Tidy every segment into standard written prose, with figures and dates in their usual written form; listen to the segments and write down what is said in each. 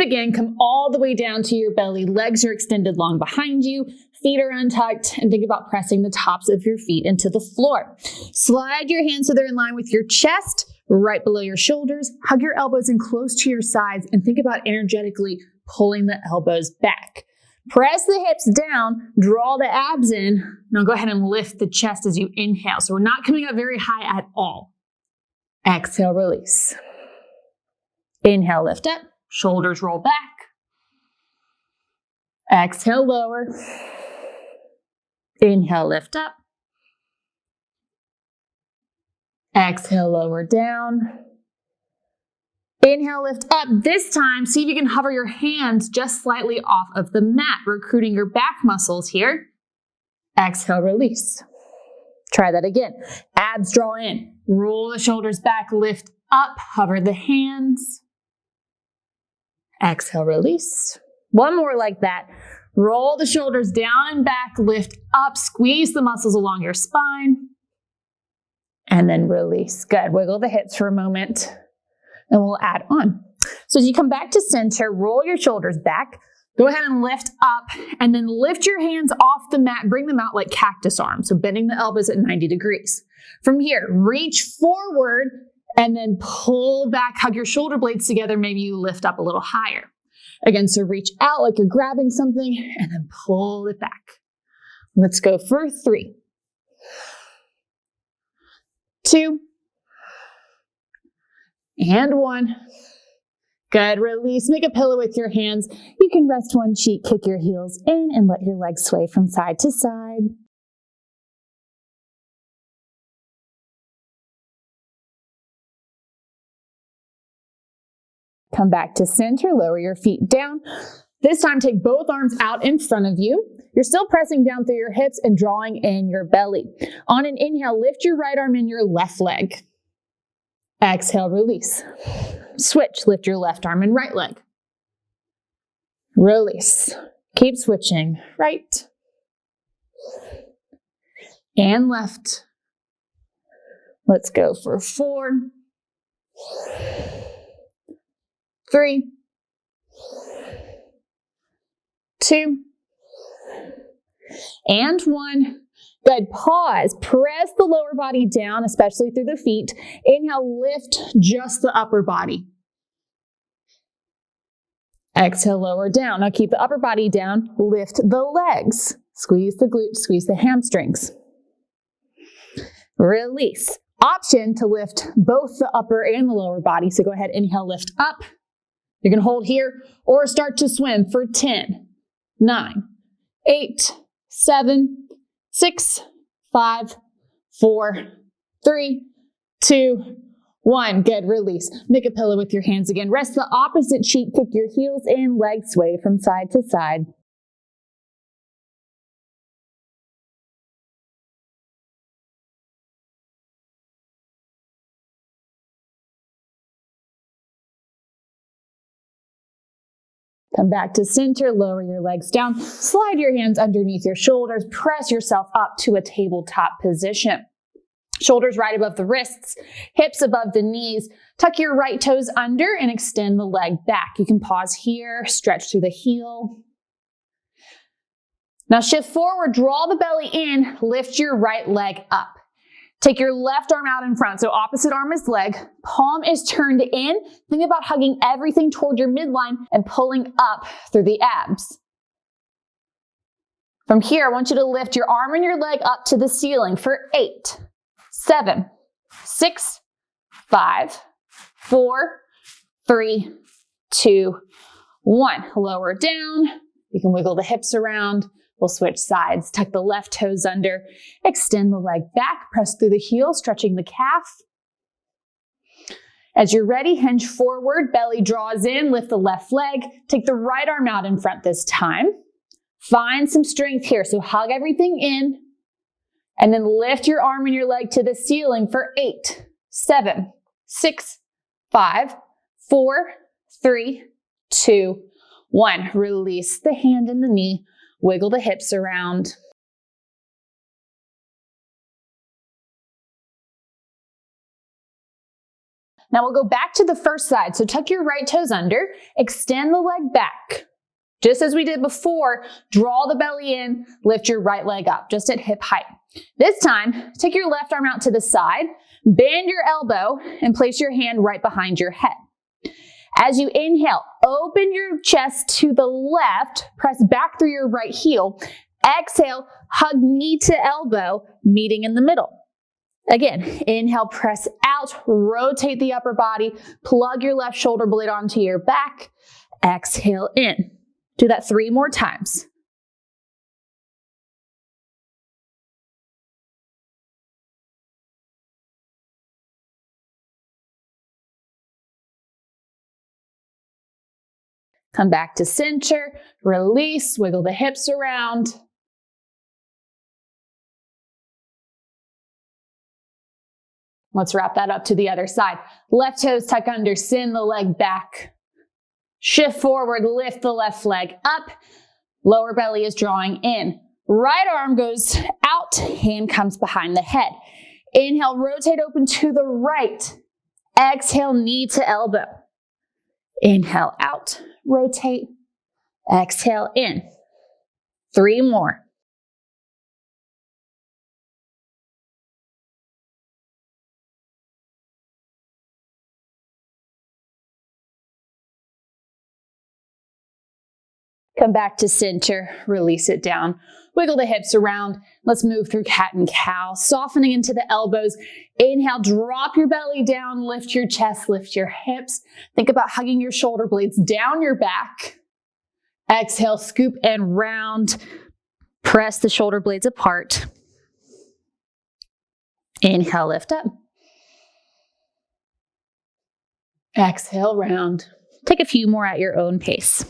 To begin, come all the way down to your belly. Legs are extended long behind you. Feet are untucked, and think about pressing the tops of your feet into the floor. Slide your hands so they're in line with your chest, right below your shoulders. Hug your elbows in close to your sides, and think about energetically pulling the elbows back. Press the hips down, draw the abs in. Now go ahead and lift the chest as you inhale. So we're not coming up very high at all. Exhale, release. Inhale, lift up. Shoulders roll back. Exhale, lower. Inhale, lift up. Exhale, lower down. Inhale, lift up. This time, see if you can hover your hands just slightly off of the mat, recruiting your back muscles here. Exhale, release. Try that again. Abs draw in. Roll the shoulders back, lift up, hover the hands. Exhale, release. One more like that. Roll the shoulders down and back, lift up, squeeze the muscles along your spine, and then release. Good. Wiggle the hips for a moment, and we'll add on. So as you come back to center, roll your shoulders back, go ahead and lift up, and then lift your hands off the mat, bring them out like cactus arms, so bending the elbows at 90 degrees. From here, reach forward, and then pull back, hug your shoulder blades together, maybe you lift up a little higher. Again, so reach out like you're grabbing something and then pull it back. Let's go for 3, 2, and 1. Good, release. Make a pillow with your hands. You can rest one cheek, kick your heels in, and let your legs sway from side to side. Come back to center, lower your feet down. This time, take both arms out in front of you. You're still pressing down through your hips and drawing in your belly. On an inhale, lift your right arm and your left leg. Exhale, release. Switch, lift your left arm and right leg. Release. Keep switching. Right and left. Let's go for 4, 3, 2, and 1. Good. Pause. Press the lower body down, especially through the feet. Inhale, lift just the upper body. Exhale, lower down. Now keep the upper body down. Lift the legs. Squeeze the glutes, squeeze the hamstrings. Release. Option to lift both the upper and the lower body. So go ahead, inhale, lift up. You can hold here or start to swim for 10, 9, 8, 7, 6, 5, 4, 3, 2, 1. Good, release. Make a pillow with your hands again. Rest the opposite cheek, kick your heels in, legs sway from side to side. Come back to center, lower your legs down, slide your hands underneath your shoulders, press yourself up to a tabletop position. Shoulders right above the wrists, hips above the knees. Tuck your right toes under and extend the leg back. You can pause here, stretch through the heel. Now shift forward, draw the belly in, lift your right leg up. Take your left arm out in front, so opposite arm is leg. Palm is turned in. Think about hugging everything toward your midline and pulling up through the abs. From here, I want you to lift your arm and your leg up to the ceiling for 8, 7, 6, 5, 4, 3, 2, 1. Lower down. You can wiggle the hips around. We'll switch sides. Tuck the left toes under. Extend the leg back. Press through the heel, stretching the calf. As you're ready, hinge forward. Belly draws in. Lift the left leg. Take the right arm out in front this time. Find some strength here. So hug everything in. And then lift your arm and your leg to the ceiling for 8, 7, 6, 5, 4, 3, 2, 1. Release the hand and the knee. Wiggle the hips around. Now we'll go back to the first side. So tuck your right toes under, extend the leg back. Just as we did before, draw the belly in, lift your right leg up, just at hip height. This time, take your left arm out to the side, bend your elbow, and place your hand right behind your head. As you inhale, open your chest to the left, press back through your right heel. Exhale, hug knee to elbow, meeting in the middle. Again, inhale, press out, rotate the upper body, plug your left shoulder blade onto your back. Exhale in. Do that 3 more times. Come back to center, release, wiggle the hips around. Let's wrap that up to the other side. Left toes tuck under, send the leg back. Shift forward, lift the left leg up. Lower belly is drawing in. Right arm goes out, hand comes behind the head. Inhale, rotate open to the right. Exhale, knee to elbow. Inhale out, rotate. Exhale in. 3 more. Come back to center, release it down. Wiggle the hips around. Let's move through cat and cow, softening into the elbows. Inhale, drop your belly down, lift your chest, lift your hips. Think about hugging your shoulder blades down your back. Exhale, scoop and round. Press the shoulder blades apart. Inhale, lift up. Exhale, round. Take a few more at your own pace.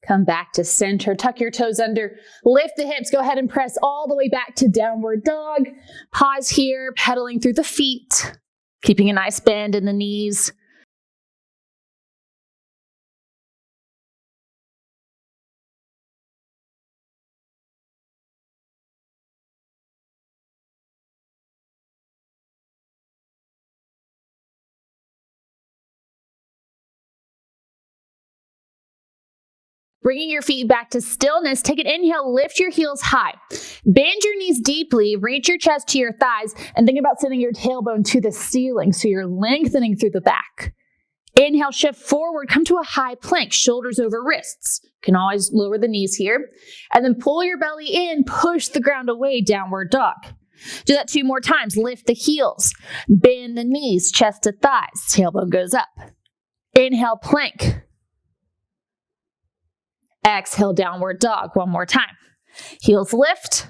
Come back to center, tuck your toes under, lift the hips, go ahead and press all the way back to downward dog. Pause here, pedaling through the feet, keeping a nice bend in the knees. Bringing your feet back to stillness, take an inhale, lift your heels high. Bend your knees deeply, reach your chest to your thighs, and think about sending your tailbone to the ceiling so you're lengthening through the back. Inhale, shift forward, come to a high plank, shoulders over wrists. You can always lower the knees here. And then pull your belly in, push the ground away, downward dog. Do that 2 more times. Lift the heels, bend the knees, chest to thighs, tailbone goes up. Inhale, plank. Exhale, downward dog. 1 more time. Heels lift,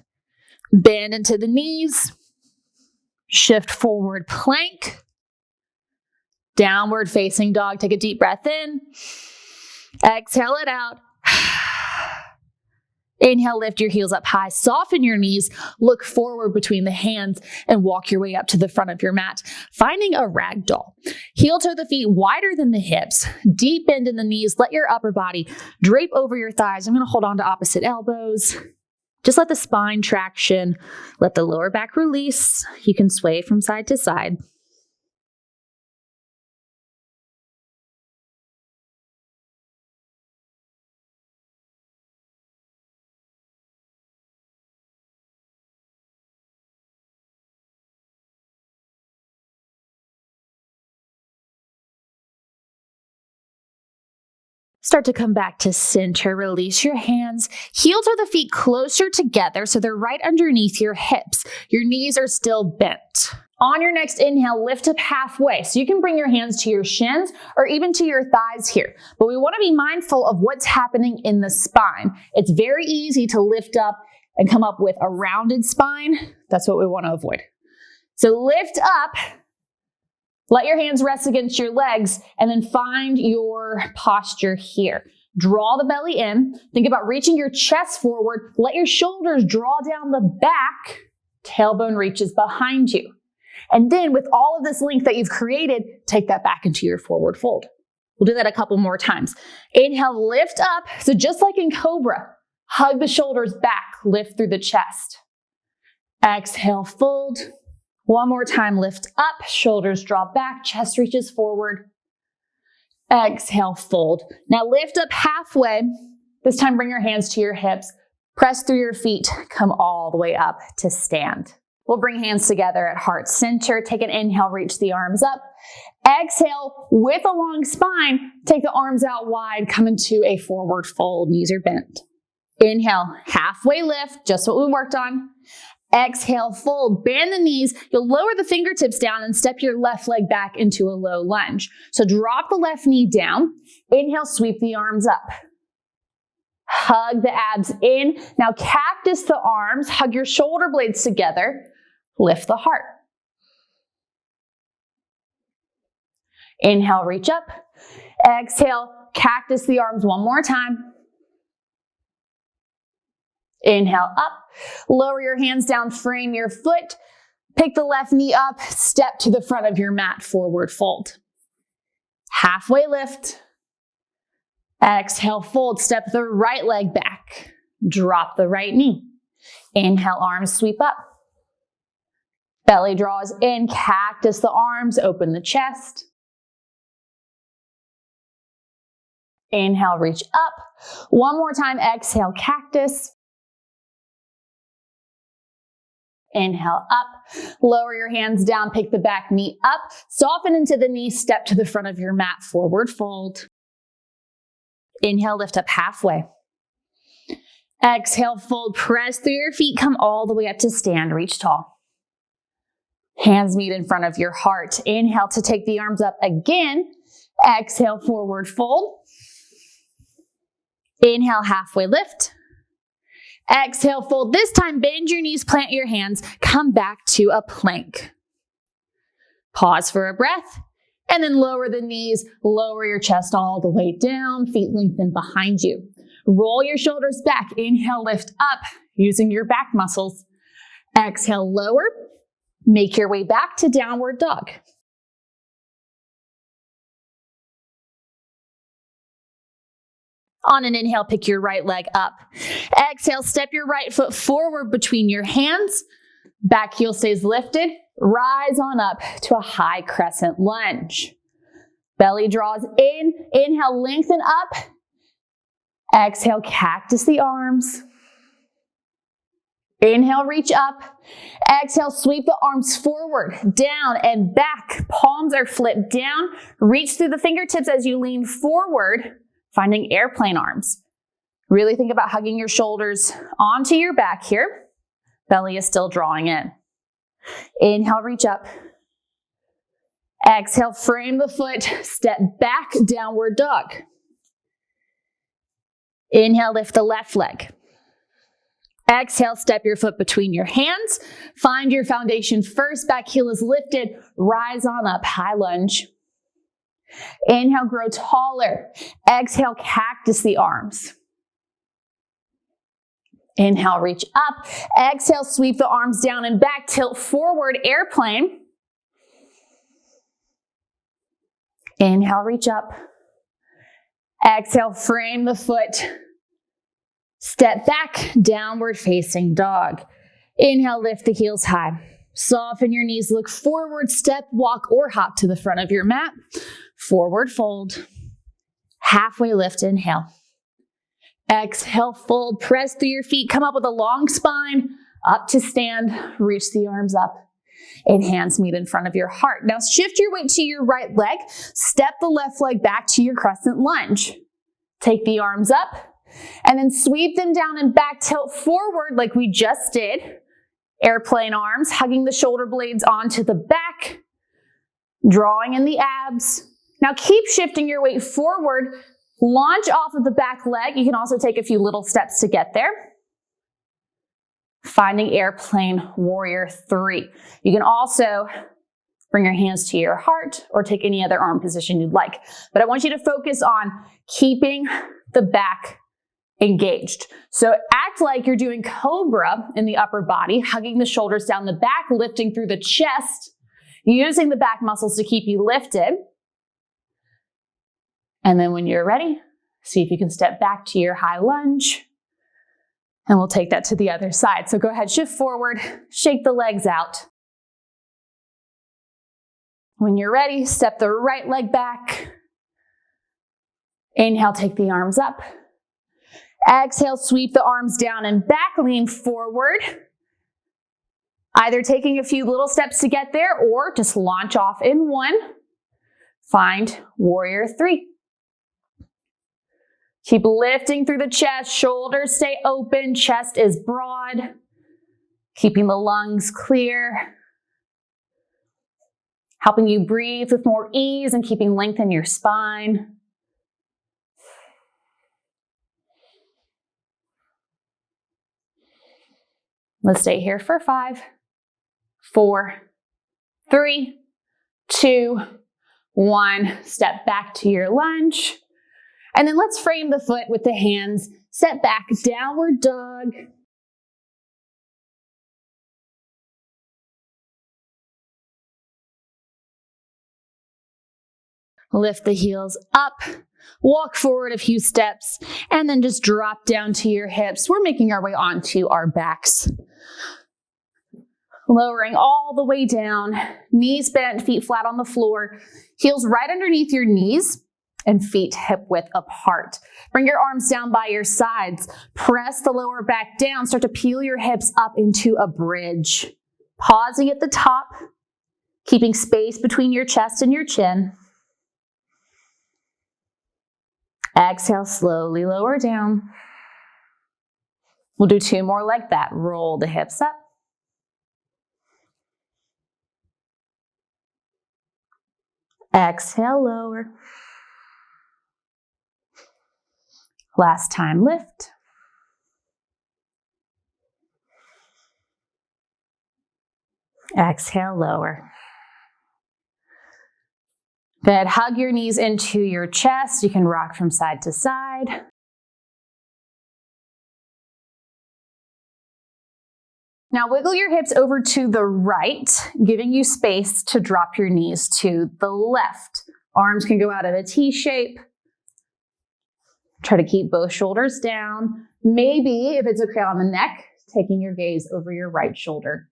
bend into the knees, shift forward, plank, downward facing dog. Take a deep breath in, exhale it out. Inhale, lift your heels up high, soften your knees, look forward between the hands, and walk your way up to the front of your mat, finding a ragdoll. Heel toe the feet wider than the hips, deep bend in the knees, let your upper body drape over your thighs. I'm going to hold on to opposite elbows. Just let the spine traction, let the lower back release. You can sway from side to side. Start to come back to center. Release your hands. Heel toe the feet closer together so they're right underneath your hips. Your knees are still bent. On your next inhale, lift up halfway. So you can bring your hands to your shins or even to your thighs here. But we want to be mindful of what's happening in the spine. It's very easy to lift up and come up with a rounded spine. That's what we want to avoid. So lift up. Let your hands rest against your legs and then find your posture here. Draw the belly in. Think about reaching your chest forward. Let your shoulders draw down the back. Tailbone reaches behind you. And then with all of this length that you've created, take that back into your forward fold. We'll do that a couple more times. Inhale, lift up. So just like in Cobra, hug the shoulders back, lift through the chest. Exhale, fold. One more time, lift up, shoulders draw back, chest reaches forward. Exhale, fold. Now lift up halfway. This time bring your hands to your hips. Press through your feet, come all the way up to stand. We'll bring hands together at heart center. Take an inhale, reach the arms up. Exhale, with a long spine, take the arms out wide, come into a forward fold, knees are bent. Inhale, halfway lift, just what we worked on. Exhale, fold, bend the knees. You'll lower the fingertips down and step your left leg back into a low lunge. So drop the left knee down. Inhale, sweep the arms up. Hug the abs in. Now cactus the arms, hug your shoulder blades together. Lift the heart. Inhale, reach up. Exhale, cactus the arms one more time. Inhale, up. Lower your hands down, frame your foot. Pick the left knee up, step to the front of your mat, forward fold. Halfway lift. Exhale, fold. Step the right leg back. Drop the right knee. Inhale, arms sweep up. Belly draws in, cactus the arms, open the chest. Inhale, reach up. One more time, exhale, cactus. Inhale, up. Lower your hands down, pick the back knee up. Soften into the knee, step to the front of your mat, forward fold. Inhale, lift up halfway. Exhale, fold, press through your feet, come all the way up to stand, reach tall. Hands meet in front of your heart. Inhale to take the arms up again. Exhale, forward fold. Inhale, halfway lift. Exhale, fold. This time, bend your knees, plant your hands, come back to a plank. Pause for a breath, and then lower the knees, lower your chest all the way down, feet lengthen behind you. Roll your shoulders back. Inhale, lift up, using your back muscles. Exhale, lower. Make your way back to downward dog. On an inhale, pick your right leg up. Exhale, step your right foot forward between your hands. Back heel stays lifted. Rise on up to a high crescent lunge. Belly draws in. Inhale, lengthen up. Exhale, cactus the arms. Inhale, reach up. Exhale, sweep the arms forward, down and back. Palms are flipped down. Reach through the fingertips as you lean forward, finding airplane arms. Really think about hugging your shoulders onto your back here. Belly is still drawing in. Inhale, reach up. Exhale, frame the foot, step back, downward dog. Inhale, lift the left leg. Exhale, step your foot between your hands. Find your foundation first. Back heel is lifted. Rise on up, high lunge. Inhale, grow taller. Exhale, cactus the arms. Inhale, reach up. Exhale, sweep the arms down and back. Tilt forward, airplane. Inhale, reach up. Exhale, frame the foot. Step back, downward facing dog. Inhale, lift the heels high. Soften your knees, look forward, step, walk, or hop to the front of your mat. Forward fold. Halfway lift, inhale. Exhale, fold, press through your feet, come up with a long spine, up to stand, reach the arms up, and hands meet in front of your heart. Now shift your weight to your right leg, step the left leg back to your crescent lunge. Take the arms up, and then sweep them down and back, tilt forward like we just did. Airplane arms, hugging the shoulder blades onto the back, drawing in the abs. Now keep shifting your weight forward, launch off of the back leg. You can also take a few little steps to get there. Finding airplane warrior 3. You can also bring your hands to your heart or take any other arm position you'd like. But I want you to focus on keeping the back engaged. So act like you're doing cobra in the upper body, hugging the shoulders down the back, lifting through the chest, using the back muscles to keep you lifted. And then when you're ready, see if you can step back to your high lunge. And we'll take that to the other side. So go ahead, shift forward, shake the legs out. When you're ready, step the right leg back. Inhale, take the arms up. Exhale, sweep the arms down and back, lean forward. Either taking a few little steps to get there or just launch off in one. Find warrior three. Keep lifting through the chest, shoulders stay open, chest is broad. Keeping the lungs clear. Helping you breathe with more ease and keeping length in your spine. Let's stay here for 5, 4, 3, 2, 1. Step back to your lunge. And then let's frame the foot with the hands. Step back, downward dog. Lift the heels up. Walk forward a few steps and then just drop down to your hips. We're making our way onto our backs. Lowering all the way down, knees bent, feet flat on the floor, heels right underneath your knees and feet hip width apart. Bring your arms down by your sides. Press the lower back down. Start to peel your hips up into a bridge. Pausing at the top, keeping space between your chest and your chin. Exhale, slowly lower down. We'll do 2 more like that. Roll the hips up. Exhale, lower. Last time, lift. Exhale, lower. Good. Hug your knees into your chest. You can rock from side to side. Now wiggle your hips over to the right, giving you space to drop your knees to the left. Arms can go out at a T shape. Try to keep both shoulders down. Maybe, if it's okay on the neck, taking your gaze over your right shoulder.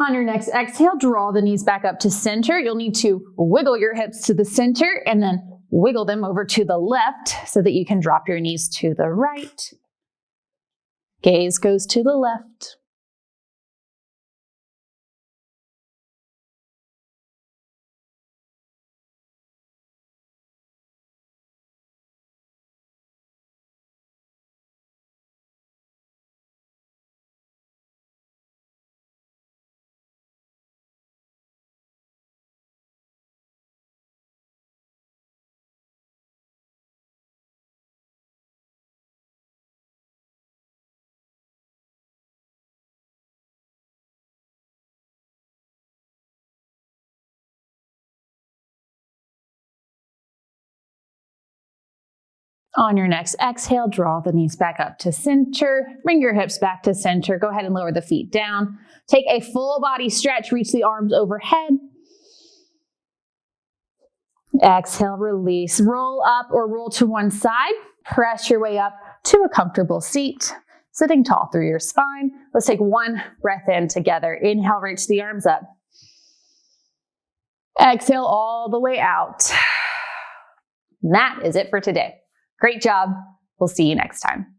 On your next exhale, draw the knees back up to center. You'll need to wiggle your hips to the center and then wiggle them over to the left so that you can drop your knees to the right. Gaze goes to the left. On your next exhale, draw the knees back up to center. Bring your hips back to center. Go ahead and lower the feet down. Take a full body stretch. Reach the arms overhead. Exhale, release. Roll up or roll to one side. Press your way up to a comfortable seat. Sitting tall through your spine. Let's take one breath in together. Inhale, reach the arms up. Exhale all the way out. And that is it for today. Great job. We'll see you next time.